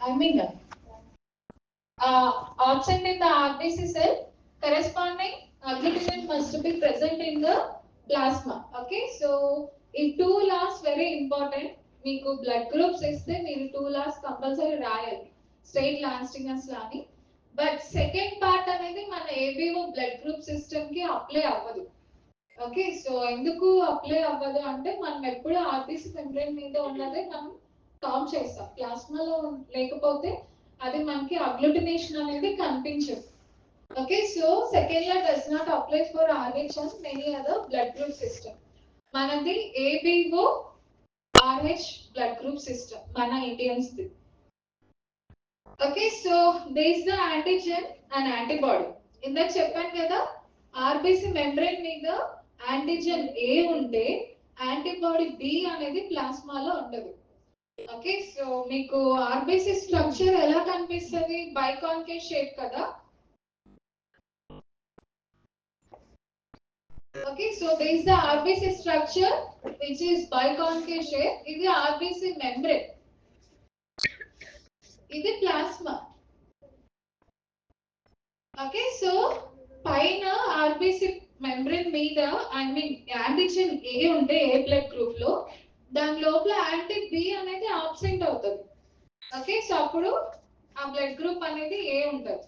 I mean, absent in the RBC cell, corresponding agglutinin must be present in the plasma. Okay, so if two laws very important. మీకు blood groups ఇస్తే మీరు two loss compulsory రాయాలి state లాస్టింగర్స్ లాని but second part అనేది మన ABO blood group system కి apply అవ్వదు okay so ఎందుకు apply అవ్వదు అంటే మనం ఎప్పుడు ఆర్బీసీ మెంబ్రేన్ మీద ఉన్నదే మనం కౌంట్ చేస్తాం ప్లాస్మాలో లేకపోతే అది మనకి అగ్లూటినేషన్ అనేది కనిపించదు okay so second law does not apply for Rh and many other blood group system మనది ABO RH blood group system mana Indians ది okay so there is the antigen and antibody ఇందాక చెప్పాను కదా RBC membrane మీద antigen A ఉంటే antibody B అనేది ప్లాస్మాలో ఉండదు okay so మీకు RBC స్ట్రక్చర్ ఎలా కనిపిస్తుంది బైకాన్కేవ్ షేప్ కదా okay so there is the RBC structure which is biconcave shape ఇది RBC membrane ఇది plasma okay so పైన RBC membrane మీద I mean antigen A ఉంటే A blood group లో దాని లోపల యాంటీ B అనేది absent అవుతుంది okay so అప్పుడు ఆ blood group అనేది A ఉంటుంది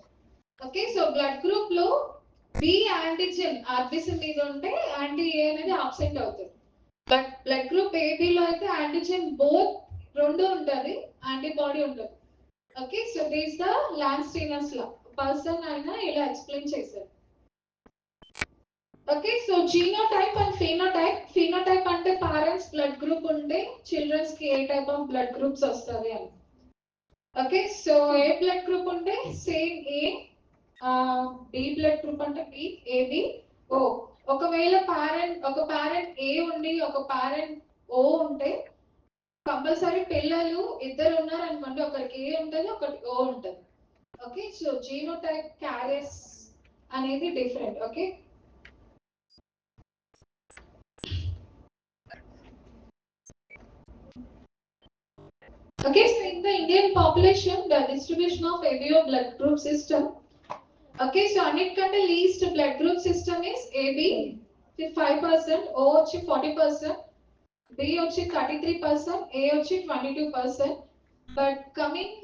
okay so blood group లో B యాంటిజెన్ RBC మీద ఉంటే యాంటీ A అనేది అబ్సెంట్ అవుతుంది బట్ బ్లడ్ గ్రూప్ AB లో అయితే యాంటిజెన్ బోత్ రెండు ఉంటుంది యాంటీబాడీ ఉంటుంది okay so this the Landsteiner's law person అయినా ఇలా ఎక్స్ప్లెయిన్ చేశారు okay so genotype and phenotype అంటే పేరెంట్స్ బ్లడ్ గ్రూప్ ఉంటే చిల్డ్రన్స్ కి ఏ టైప్ ఆఫ్ బ్లడ్ గ్రూప్స్ వస్తుంది అని okay so A blood group ఉంటే same A B blood group అంటే బి ఏబి ఓ ఒకవేళ ఒక పేరెంట్ ఏ ఉండి ఒక పేరెంట్ ఓ ఉంటే కంపల్సరీ పిల్లలు ఇద్దరు ఉన్నారు అనుకోండి ఒకరికి ఏ ఉంటుంది ఒకటి ఓ ఉంటుంది ఓకే సో జీనోటైప్ క్యారియర్స్ అనేది different okay okay so in the Indian population the distribution of ABO blood group system okay so అన్నిటికంటే least blood group system is AB 5% O వచ్చి 40% B వచ్చి 33% A వచ్చి 22% బట్ కమింగ్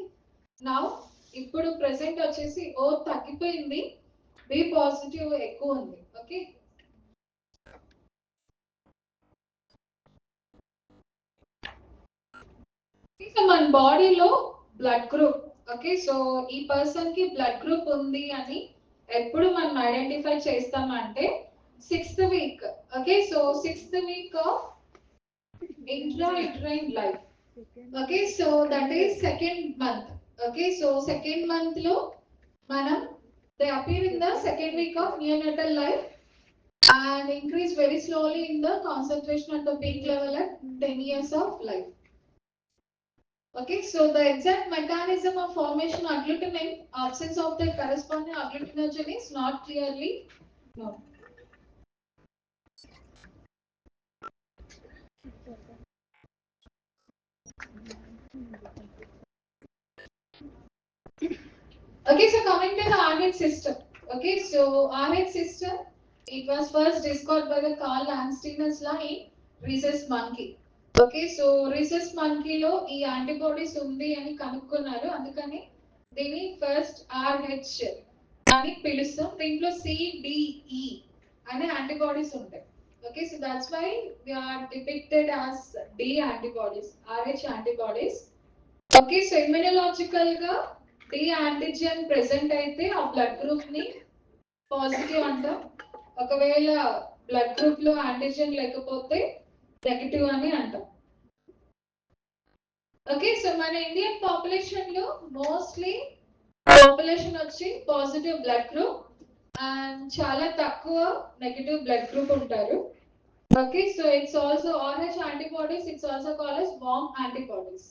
నౌ ఇప్పుడు present వచ్చేసి O తగ్గిపోయింది B positive ఎక్కువ ఉంది okay so మన బాడీలో బ్లడ్ గ్రూప్ ఓకే సో ఈ పర్సన్ కి బ్లడ్ గ్రూప్ ఉంది అని ఎప్పుడు మనం ఐడెంటిఫై చేస్తామంటే 6th week okay so 6th week of intrauterine life okay so that is second month okay so second month లో మనం they appear in the second week of neonatal life and increase very slowly in the concentration at the peak level at 10 years of life. Okay, so the exact mechanism of formation of agglutinin, absence of the corresponding agglutinogen is not clearly known. Okay, so coming to the RH system. Okay, so RH system, it was first discovered by the Carl Landstein's law in rhesus monkey. Okay so rhesus మంకీలో ఈ antibodies ఉంది అని కనుక్కున్నారు అందుకని దీన్ని first RH అని పిలుస్తాం దీంట్లో CDE అనే యాంటీబాడీస్ ఉంటాయి okay so that's why we are depicted as D antibodies RH antibodies okay so immunological గా D యాంటిజెన్ ప్రెసెంట్ అయితే ఆ బ్లడ్ గ్రూప్ ని పాజిటివ్ అంటాం ఒకవేళ బ్లడ్ గ్రూప్ లో యాంటిజెన్ లేకపోతే నెగటివ్ అని అంటాం ఓకే సో మన ఇండియన్ పాపులేషన్ లో మోస్ట్లీ పాపులేషన్ వచ్చి పాజిటివ్ బ్లడ్ గ్రూప్ అండ్ చాలా తక్కువ నెగటివ్ బ్లడ్ గ్రూప్ ఉంటారు okay so it's also RH antibodies it's also called as warm antibodies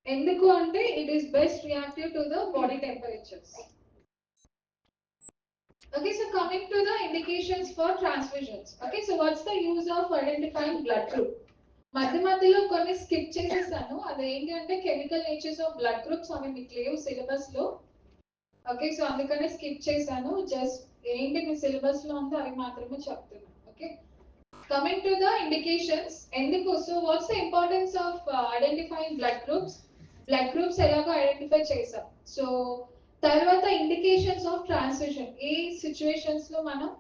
ఎందుకు అంటే it is best reactive to the body temperatures okay so coming to the indications for transfusions okay so what's the use of identifying blood group మధ్య మధ్యలో కొన్ని skip చేసేసాను. అదేంటి అంటే chemical natures of blood groups అవి మీకు లేవు syllabus లో. ఓకే, సో అందుకనే స్కిప్ చేశాను. జస్ట్ ఏంటి మీ సిలబస్ లో ఉందో అవి మాత్రమే చెప్తున్నాను. Okay, coming to the indications. ఎందుకు, so what's the importance of identifying blood groups? Blood groups ఎలాగో ఐడెంటిఫై చేసాం. సో తర్వాత ఇండికేషన్స్ ఆఫ్ ట్రాన్స్ఫ్యూషన్. ఏ సిచ్యువేషన్స్ లో మనం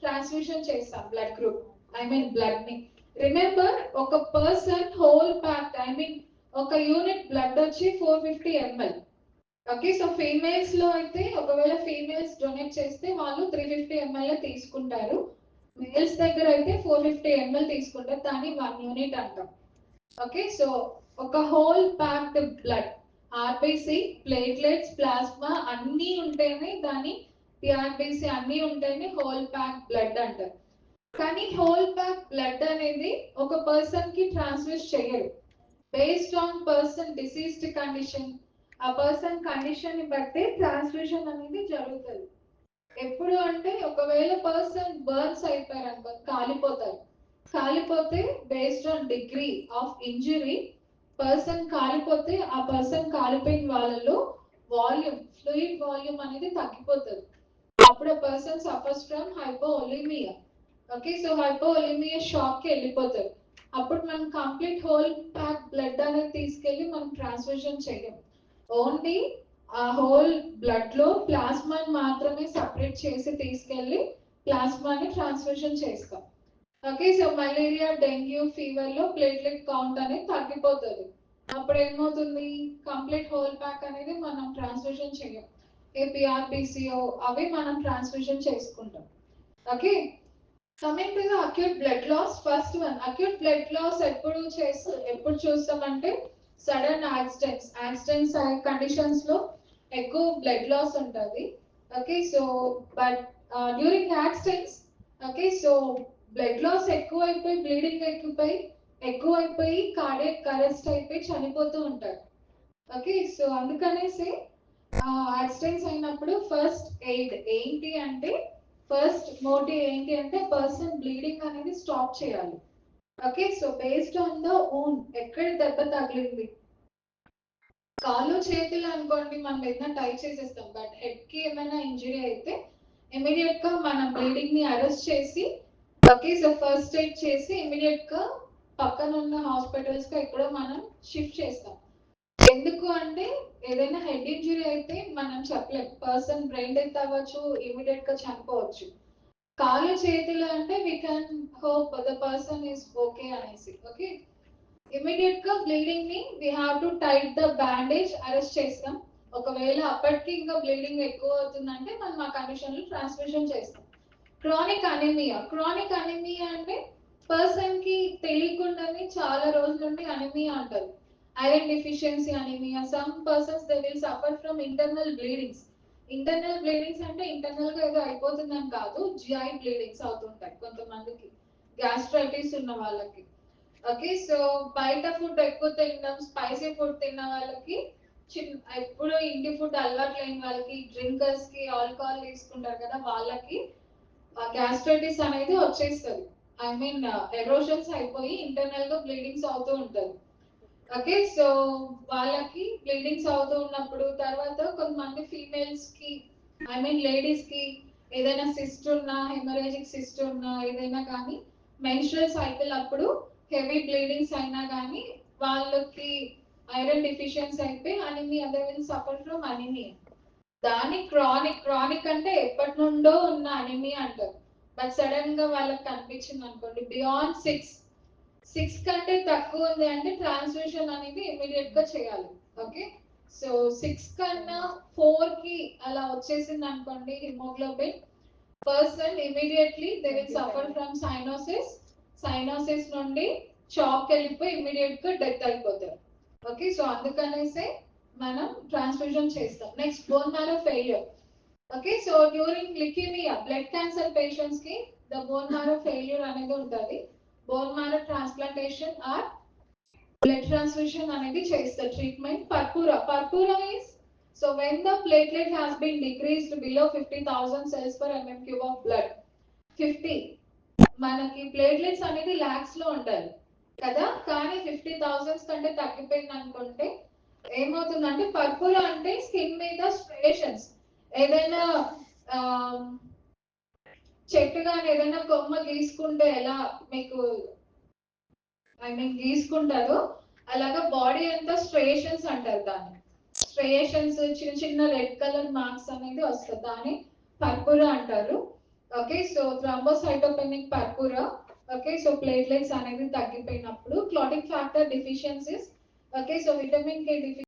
ట్రాన్స్ఫ్యూషన్ చేస్తాం blood group, I mean blood ని. రిమెంబర్, ఒక person whole pack, I mean ఒక యూనిట్ బ్లడ్ వచ్చి 450 ml. ఓకే, సో ఫీమేల్స్ లో అయితే ఒకవేళ ఫీమేల్స్ డొనేట్ చేస్తే వాళ్ళు 350 ml తీసుకుంటారు. మేల్స్ దగ్గర అయితే 450 ml తీసుకుంటారు. దాన్ని 1 యూనిట్ అంటాం. ఓకే, సో ఒక whole packed blood, RBC, platelets, plasma అన్నీ ఉంటేనే దాన్ని, పిఆర్బిసి అన్నీ ఉంటేనే హోల్ ప్యాక్ బ్లడ్ అంటారు. కానీ హోల్ ప్యాక్ బ్లడ్ అనేది ఒక పర్సన్ కి ట్రాన్స్ఫ్యూజ్ చేయరు. Based on person diseased condition, ఆ పర్సన్ కండిషన్ ని బట్టి ట్రాన్స్ఫ్యూషన్ అనేది జరుగుతుంది. ఎప్పుడు అంటే ఒకవేళ పర్సన్ బర్న్స్ అయిపోయారు అనుకో, కాలిపోతారు. కాలిపోతే based on degree of injury, person కాలిపోతే ఆ పర్సన్ కాలిపోయిన వాళ్ళలో వాల్యూమ్, ఫ్లూయిడ్ వాల్యూమ్ అనేది తగ్గిపోతుంది. అప్పుడు ఆ person suffers from hypovolemia. Okay, so hypovolemia shock కి వెళ్ళిపోతారు. అప్పుడు మనం కంప్లీట్ హోల్ ప్యాక్ బ్లడ్ అనేది తీసుకెళ్ళి మనం ట్రాన్స్ఫ్యూషన్ చేయం. ఓన్లీ ఆ హోల్ బ్లడ్ లో ప్లాస్మాని మాత్రమే సపరేట్ చేసి తీసుకెళ్ళి ప్లాస్మాని ట్రాన్స్ఫ్యూషన్ చేస్తాం. Okay, so malaria, dengue fever లో ప్లేట్లెట్ కౌంట్ అనేది తగ్గిపోతుంది. అప్పుడు ఏమవుతుంది, కంప్లీట్ హోల్ ప్యాక్ అనేది మనం ట్రాన్స్ఫ్యూషన్ చేయం. ఏపీఆర్పిసిఓ అవి మనం ట్రాన్స్ఫ్యూషన్ చేసుకుంటాం. Okay, coming to the acute blood loss. First one, acute blood loss ఎప్పుడు చూస్తామంటే సడన్ యాక్సిడెంట్స్ కండిషన్స్ లో ఎక్కువ బ్లడ్ లాస్ ఉంటుంది. Okay, so but during accidents, okay, so blood loss ఎక్కువైపోయి, బ్లీడింగ్ ఎక్కువైపోయి కార్డియక్ అరెస్ట్ అయిపోయి చనిపోతూ ఉంటారు. ఓకే, సో అందుకనేసి యాక్సిడెంట్స్ అయినప్పుడు ఫస్ట్ ఎయిడ్ ఏంటి అంటే, ఫస్ట్ మోటివ్ ఏంటి అంటే పర్సన్ బ్లీడింగ్ అనేది స్టాప్ చేయాలి. Okay, so based on the own, ఎక్కడ దెబ్బ తగిలింది, కాళ్ళు చేతులు అనుకోండి మనం ఏదైనా టై చేసేస్తాం. బట్ హెడ్ కి ఏమైనా ఇంజరీ అయితే ఇమీడియట్ గా మనం బ్లీడింగ్ ని అరెస్ట్ చేసి, ఓకే, సో ఫస్ట్ ఎయిడ్ చేసి ఇమీడియట్ గా పక్కన ఉన్న హాస్పిటల్స్ కి ఎక్కడో మనం షిఫ్ట్ చేస్తాం. ఎందుకు అంటే ఏదైనా హెడ్ ఇంజరీ అయితే మనం చెప్పలేం, పర్సన్ బ్రెయిన్ డెత్ అవ్వచ్చు, ఇమీడియట్ గా చనిపోవచ్చు. కాళ్ళు చేతులు అంటే we can hope the person is okay అనేసి. ఓకే, ఇమీడియట్ గా బ్లీడింగ్ ని we have to tight the bandage, arrest చేస్తాం. ఒకవేళ అప్పటికి ఇంకా బ్లీడింగ్ ఎక్కువ అవుతుందంటే మనం ఆ కండిషన్ లో ట్రాన్స్ఫ్యూషన్ చేస్తాం. క్రానిక్ అనీమియా అంటే పర్సన్ కి తెలియకుండానే చాలా రోజుల నుండి అనీమియా అంటారు. Iron deficiency anaemia. Some persons they will suffer from internal bleedings. Internal bleedings అంటే ఇంటర్నల్ గా ఏదో అయిపోతుందని కాదు, జిఐ బ్లీడింగ్స్ అవుతుంటాయి కొంతమందికి, గ్యాస్ట్రైటిస్ ఉన్న వాళ్ళకి. ఓకే, సో బయట ఫుడ్ ఎక్కువ తినడం, స్పైసీ ఫుడ్ తిన్న వాళ్ళకి, ఎప్పుడు ఇంటి ఫుడ్ అలవాటు లేని వాళ్ళకి, డ్రింకర్స్ కి, ఆల్కహాల్ తీసుకుంటారు కదా వాళ్ళకి గ్యాస్ట్రైటిస్ అనేది వచ్చేస్తుంది. ఐ మీన్ ఎరోషన్స్ అయిపోయి ఇంటర్నల్ గా బ్లీడింగ్స్ అవుతూ ఉంటుంది. ఓకే, సో వాళ్ళకి బ్లీడింగ్స్ అవుతూ ఉన్నప్పుడు, తర్వాత కొంతమంది ఫీమేల్స్ కి, ఐ మీన్ లేడీస్ కి ఏదైనా సిస్ట్ ఉన్నా, హెమరేజిక్ సిస్ట్ ఉన్నా, ఏదైనా కానీ మెన్స్ట్రువల్ సైకిల్ అప్పుడు హెవీ బ్లీడింగ్స్ అయినా కానీ వాళ్ళకి ఐరన్ డెఫిషియన్సీ అయిపోయి anaemia, they will suffer from anaemia. దాని క్రానిక్ అంటే ఎప్పటి నుండో ఉన్న అనీమియా అంటారు. బట్ సడన్ గా వాళ్ళకి కనిపించింది అనుకోండి, బియాండ్ సిక్స్ కంటే తక్కువ ఉంది అంటే ట్రాన్స్ఫ్యూషన్ అనేది ఇమీడియట్ గా చేయాలి. ఓకే, సో 6 కన్నా 4 కి అలా వచ్చేసింది అనుకోండి haemoglobin, person immediately they will suffer from cyanosis నుండి షాక్ వెళ్ళిపోయి ఇమీడియట్ గా డెత్ అయిపోతారు. ఓకే, సో అందుకనేసే మనం ట్రాన్స్ఫ్యూషన్ చేస్తాం. Next, bone marrow failure. Okay, so during leukaemia, blood cancer patients కి ద బోన్ మ్యారో ఫెయిల్యూర్ అనేది ఉంటుంది. Bone marrow transplantation or blood transfusion అనేది చేస్తారు. Treatment purpura is, so when the platelet has been decreased below 50,000 cells per mm cube of blood. 50, మనకి platelets అనేది లాక్స్ లో ఉంటాయి. కదా. కానీ 50,000 కంటే తగ్గిపోయింది అనుకుంటే ఏమవుతుందంటే పర్పురా అంటే స్కిన్ మీద స్ట్రేషన్స్, ఏదైనా చెట్టు కానీ ఏదైనా కొమ్మ గీసుకుంటే ఎలా మీకు గీసుకుంటారో అలాగా బాడీ అంతా స్ట్రేషన్స్ అంటారు దాన్ని. స్ట్రేషన్స్ చిన్న చిన్న రెడ్ కలర్ మార్క్స్ అనేది వస్తుంది, దాన్ని పర్పురా అంటారు. Okay, so thrombocytopenic purpura. Okay, so platelets అనేది తగ్గిపోయినప్పుడు clotting factor deficiencies. Okay, so vitamin కే